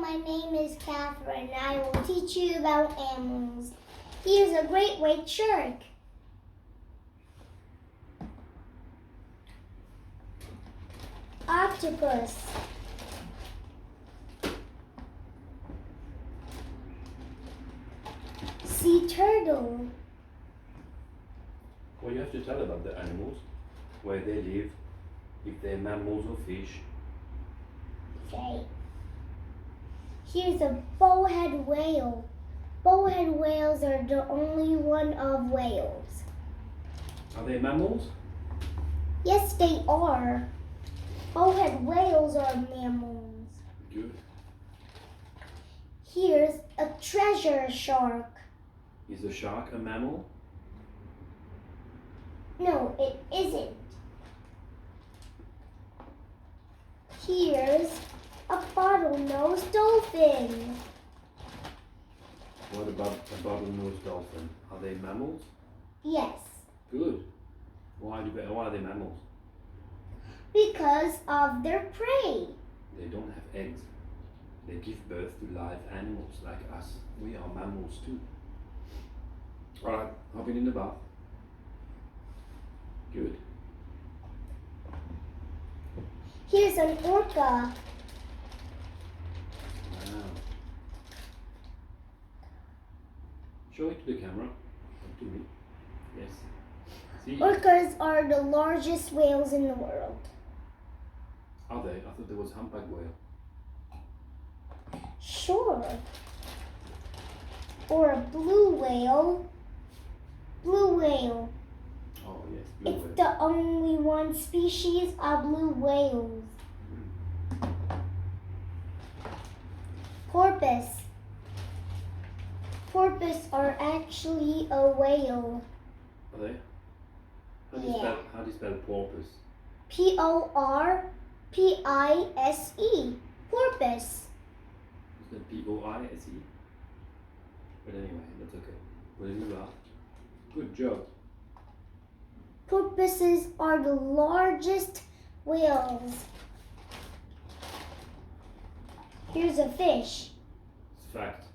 my name is Catherine and I will teach you about animals. Here's a great white shark. Octopus. Sea turtle. Well, you have to tell about the animals, where they live, if they're mammals or fish. Okay. Here's a bowhead whale. Bowhead whales are the only one of whales. Are they mammals? Yes, they are. Bowhead whales are mammals. Good. Here's a treasure shark. Is the shark a mammal? No, it isn't. Here's a bottlenose dolphin. What about a bottlenose dolphin? Are they mammals? Yes, Good. Why are they mammals? because of their prey. They don't have eggs. They give birth to live animals like us. We are mammals too. Alright, hop in the bath. Good. Here's an orca. Wow. Show it to the camera. Not to me. Yes. See? Orcas are the largest whales in the world. Are they? I thought there was humpback whale. Sure. Or a blue whale. Blue whale. Oh yes, blue It's whale. the only one species of blue whales. Porpoise. Porpoise are actually a whale. Are they? How do you Yeah. spell porpoise? Porpise. Porpoise. Is that P-O-I-S-E? But anyway, that's okay. Put it in the bath. Good job. Porpoises are the largest whales. Here's a fish. It's fact.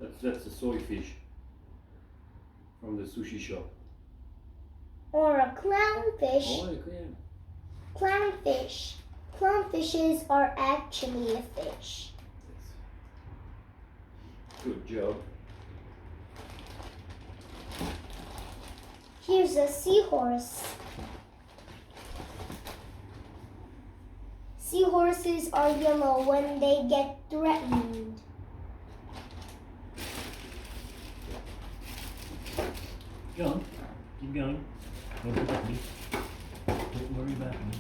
That's a soy fish from the sushi shop. Or a clownfish. Oh, yeah. Clownfish. Clownfishes are actually a fish. Good job. Here's a seahorse. Seahorses are yellow when they get threatened. Go on. Keep going. Don't look at me. Don't worry about me.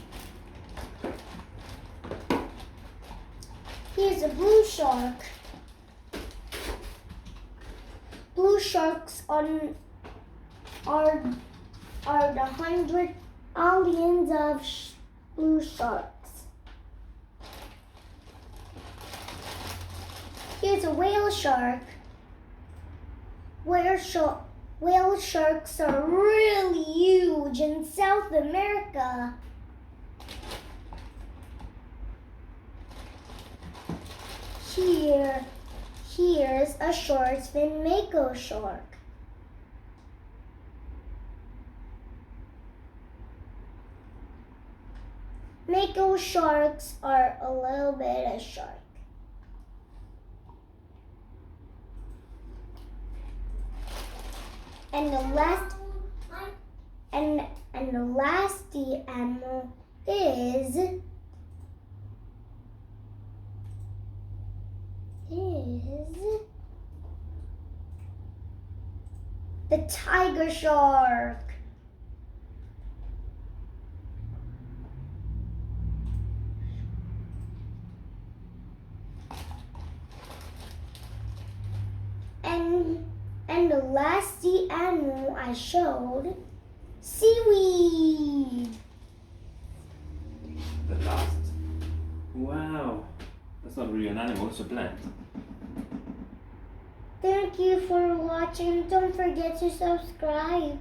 Here's a blue shark. Blue sharks are the 100 aliens of blue sharks. Here's a whale shark. Whale sharks are really huge in South America. Here's a short fin mako shark. Mako sharks are a little bit of shark. And the last animal is the tiger shark. And the last sea animal I showed, seaweed. The last. Wow. That's not really an animal, it's a plant. Thank you for watching. Don't forget to subscribe.